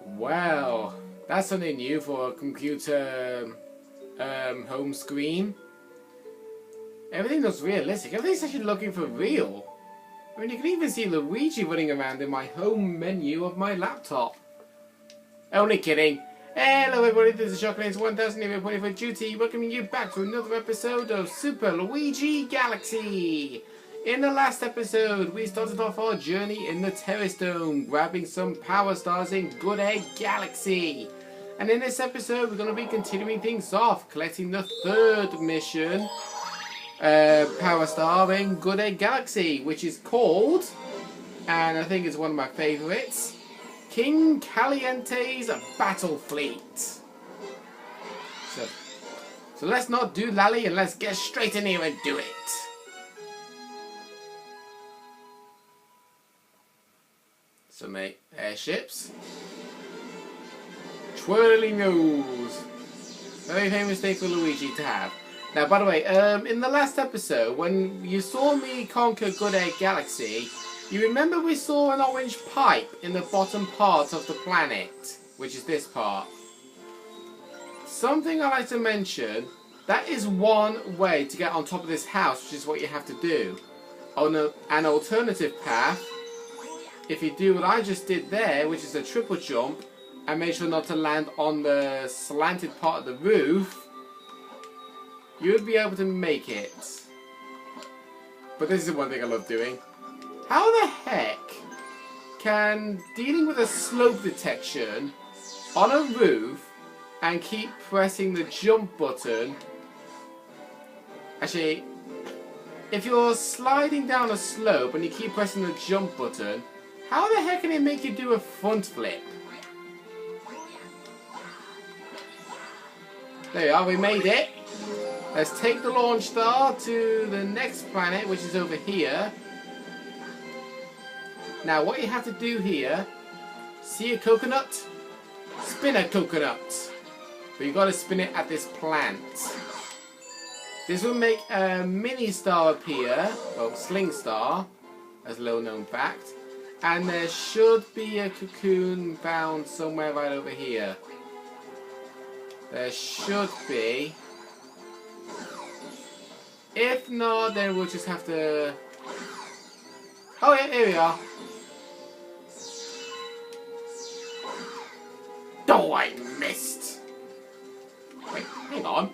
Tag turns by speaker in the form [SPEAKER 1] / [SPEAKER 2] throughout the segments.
[SPEAKER 1] Well, that's something new for a computer home screen. Everything looks realistic. Everything's actually looking for real. I mean, you can even see Luigi running around in my home menu of my laptop. Only kidding. Hello everybody, this is Shocklands 1000 here reporting for duty, welcoming you back to another episode of Super Luigi Galaxy. In the last episode, we started off our journey in the Terrace Dome, grabbing some power stars in Good Egg Galaxy. And in this episode, we're going to be continuing things off, collecting the third mission, power star in Good Egg Galaxy, which is called, and I think it's one of my favourites, King Caliente's Battle Fleet. So let's not do lally and let's get straight in here and do it. So make airships. Twirling nose. Very famous thing for Luigi to have. Now, by the way, in the last episode, when you saw me conquer Good Egg Galaxy, you remember we saw an orange pipe in the bottom part of the planet, which is this part. Something I like to mention, that is one way to get on top of this house, which is what you have to do. On an alternative path, if you do what I just did there, which is a triple jump, and make sure not to land on the slanted part of the roof, you would be able to make it. But this is one thing I love doing. How the heck can dealing with a slope detection on a roof and keep pressing the jump button... Actually, if you're sliding down a slope and you keep pressing the jump button, how the heck can it make you do a front flip? There we are, we made it. Let's take the launch star to the next planet, which is over here. Now what you have to do here, see a coconut? Spin a coconut. But you've got to spin it at this plant. This will make a mini star appear, well, sling star, as a little known fact. And there should be a cocoon found somewhere right over here. There should be. If not, then we'll just have to... Oh yeah, here we are. Oh, I missed. Wait, hang on.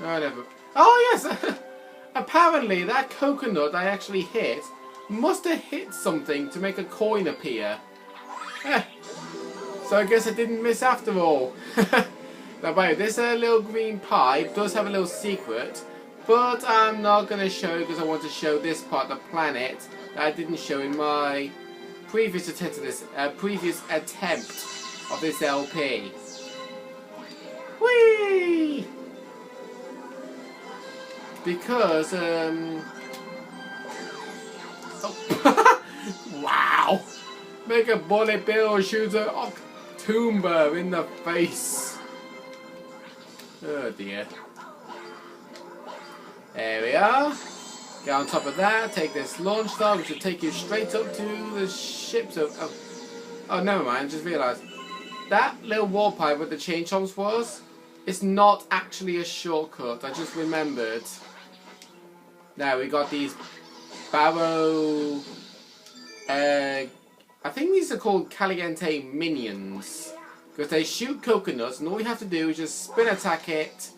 [SPEAKER 1] Oh, never. Oh yes! Apparently that coconut I actually hit must have hit something to make a coin appear. So I guess I didn't miss after all. Now by the way, this little green pipe does have a little secret, but I'm not going to show it because I want to show this part of the planet that I didn't show in my previous attempt of this of this LP. Whee! Because oh. Wow! Make a bullet bill shoot a October in the face. Oh dear. There we are. Get on top of that, take this launch star, which will take you straight up to the ships of... Oh, never mind, just realised. That little wall pipe where the chain chomps was, it's not actually a shortcut, I just remembered. Now, we got these barrow... I think these are called Caliente minions. Because they shoot coconuts, and all we have to do is just spin attack it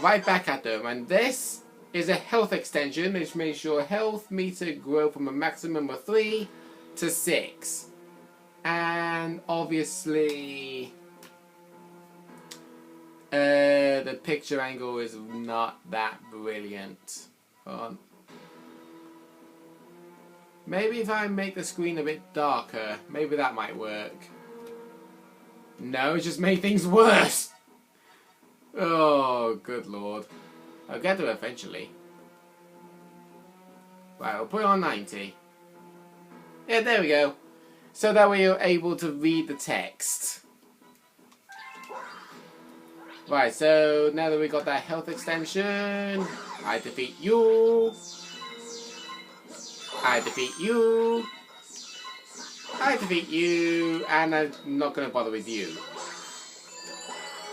[SPEAKER 1] right back at them. And this is a health extension, which makes your health meter grow from a maximum of 3 to 6. And obviously, the picture angle is not that brilliant. Hold on. Maybe if I make the screen a bit darker, maybe that might work. No, it just made things worse. Oh, good lord. I'll get to it eventually. Right, I'll put it on 90. Yeah, there we go. So that way you're able to read the text. Right, so now that we got that health extension, I defeat you. I defeat you. I defeat you. And I'm not going to bother with you.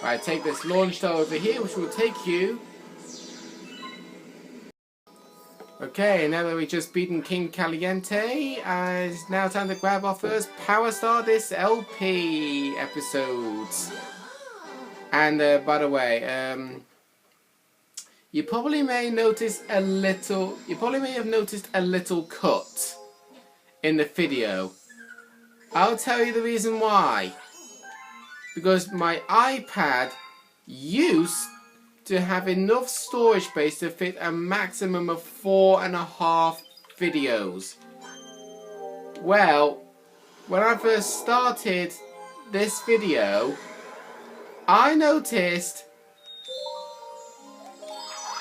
[SPEAKER 1] Right, take this launch star over here, which will take you. Okay, now that we've just beaten King Caliente, it's now time to grab our first Power Star this LP episode. And by the way, you probably may have noticed a little cut in the video. I'll tell you the reason why. Because my iPad used to have enough storage space to fit a maximum of 4.5 videos. Well, when I first started this video, I noticed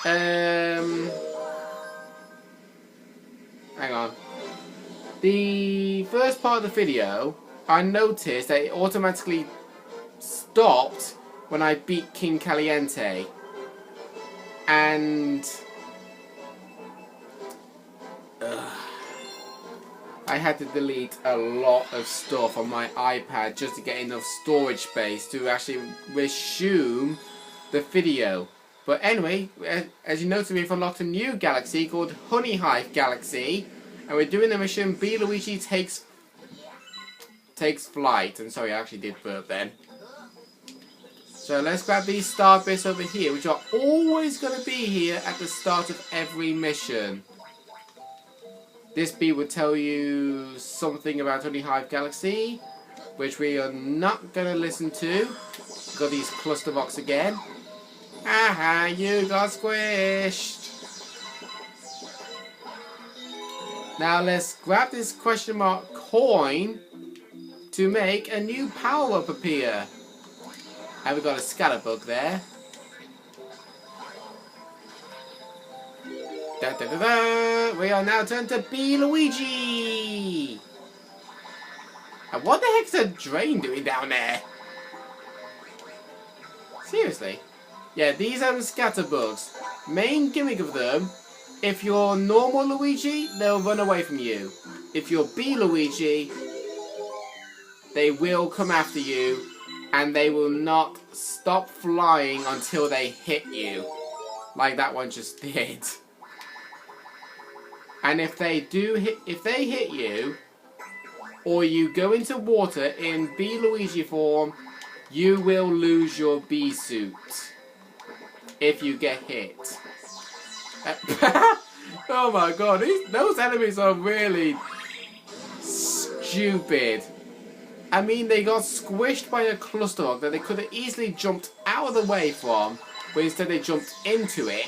[SPEAKER 1] hang on. The first part of the video, I noticed that it automatically stopped when I beat King Caliente. And I had to delete a lot of stuff on my iPad just to get enough storage space to actually resume the video. But anyway, as you notice, we've unlocked a new galaxy called Honey Hive Galaxy, and we're doing the mission Luigi takes flight. And sorry, I actually did burp then. So let's grab these star bits over here, which are always going to be here at the start of every mission. This bee will tell you something about Honey Hive Galaxy, which we are not going to listen to. Got these cluster box again. Aha, you got squished. Now let's grab this question mark coin to make a new power-up appear. And we've got a scatterbug there. Da, da, da, da. We are now turned to Luigi. And what the heck's a drain doing down there? Seriously? Yeah, these are the scatterbugs. Main gimmick of them, if you're normal Luigi, they'll run away from you. If you're Luigi, they will come after you. And they will not stop flying until they hit you. Like that one just did. And if they hit you, or you go into water in Luigi form, you will lose your bee suit. If you get hit. Oh my god, those enemies are really stupid. I mean, they got squished by a cluster bug that they could have easily jumped out of the way from, but instead they jumped into it.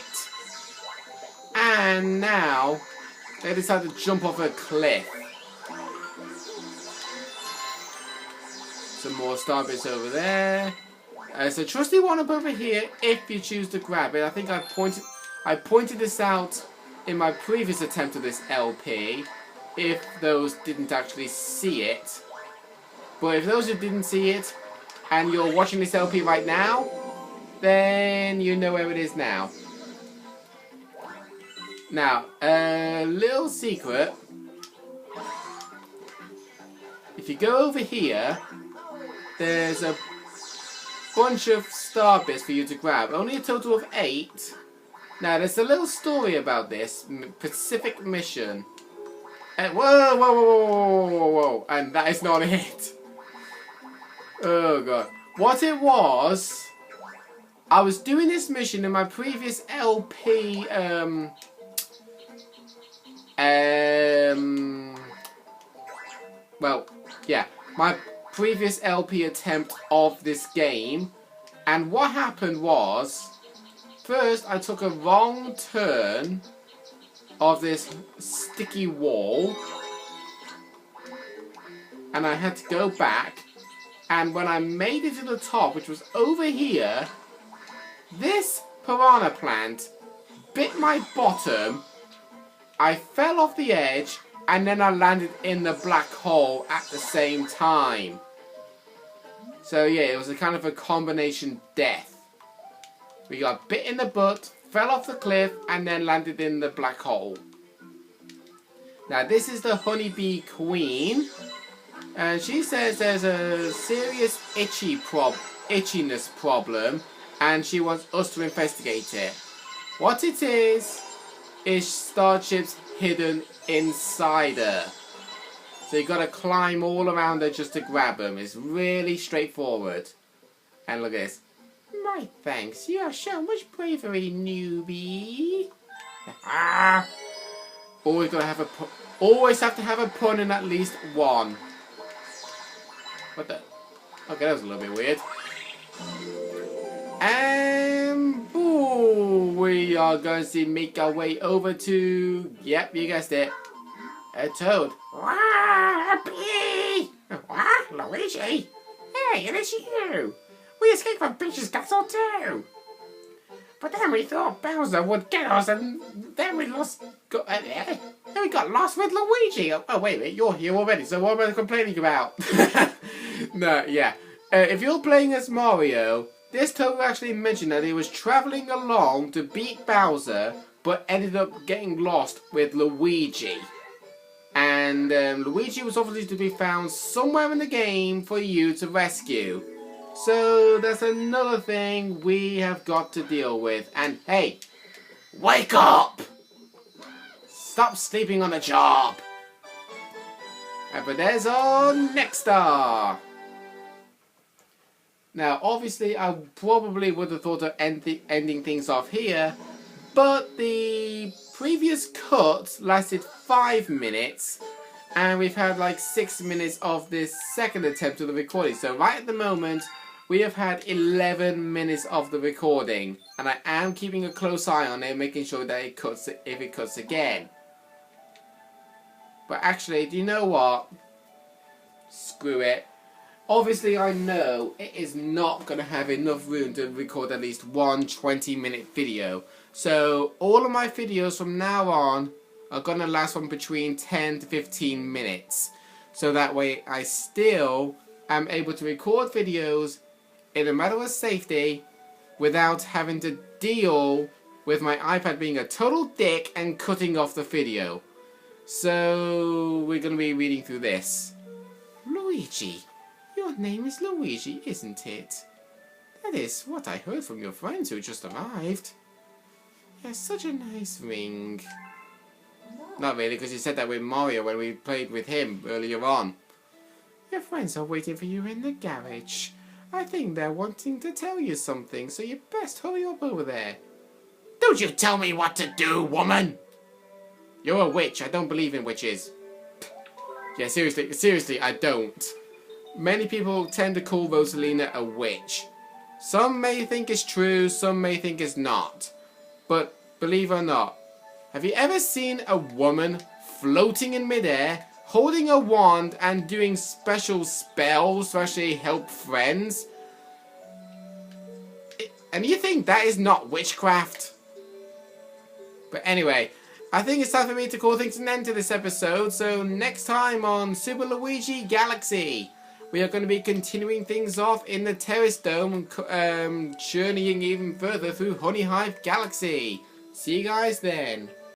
[SPEAKER 1] And now, they decided to jump off a cliff. Some more star bits over there. So trusty one up over here if you choose to grab it. I think I pointed this out in my previous attempt at this LP, if those didn't actually see it. But if those who didn't see it, and you're watching this LP right now, then you know where it is now. Now, a little secret. If you go over here, there's a bunch of star bits for you to grab. Only a total of 8. Now, there's a little story about this Pacific mission. And whoa, whoa, whoa, whoa, whoa, whoa, whoa. And that is not it. Oh god. What it was, I was doing this mission in my previous LP, well, yeah, my previous LP attempt of this game, and what happened was, first I took a wrong turn of this sticky wall, and I had to go back. And when I made it to the top, which was over here, this piranha plant bit my bottom. I fell off the edge, and then I landed in the black hole at the same time. So yeah, it was a kind of a combination death. We got bit in the butt, fell off the cliff, and then landed in the black hole. Now this is the honeybee queen. And she says there's a serious itchiness problem. And she wants us to investigate it. What it is starships hidden inside her. So you gotta climb all around her just to grab them. It's really straightforward. And look at this. My thanks. You have shown much bravery, newbie. Always gotta have always have to have a pun in at least one. What the? Okay, that was a little bit weird. And we are going to make our way over to, yep, you guessed it, a toad.
[SPEAKER 2] Luigi! Hey, it is you! We escaped from Peach's castle too! But then we thought Bowser would get us, and then we got lost with Luigi!
[SPEAKER 1] Oh, wait a minute, you're here already, so what am I complaining about? No, yeah. If you're playing as Mario, this toad actually mentioned that he was travelling along to beat Bowser, but ended up getting lost with Luigi. And Luigi was obviously to be found somewhere in the game for you to rescue. So that's another thing we have got to deal with. And hey, wake up! Stop sleeping on the job! But there's our next star. Now, obviously, I probably would have thought of ending things off here, but the previous cut lasted 5 minutes, and we've had like 6 minutes of this second attempt of the recording. So right at the moment, we have had 11 minutes of the recording, and I am keeping a close eye on it, making sure that it cuts if it cuts again. But actually, do you know what? Screw it. Obviously, I know it is not going to have enough room to record at least one 20-minute video. So, all of my videos from now on are going to last from between 10 to 15 minutes. So that way, I still am able to record videos in a matter of safety without having to deal with my iPad being a total dick and cutting off the video. So, we're going to be reading through this. Luigi. Your name is Luigi, isn't it? That is what I heard from your friends who just arrived. He has such a nice ring. Not really, because you said that with Mario when we played with him earlier on. Your friends are waiting for you in the garage. I think they're wanting to tell you something, so you best hurry up over there.
[SPEAKER 2] Don't you tell me what to do, woman!
[SPEAKER 1] You're a witch. I don't believe in witches. Yeah, seriously, I don't. Many people tend to call Rosalina a witch. Some may think it's true, some may think it's not. But believe it or not, have you ever seen a woman floating in midair, holding a wand and doing special spells to actually help friends? And you think that is not witchcraft? But anyway, I think it's time for me to call things an end to this episode. So next time on Super Luigi Galaxy, we are going to be continuing things off in the Terrace Dome and journeying even further through Honey Hive Galaxy. See you guys then.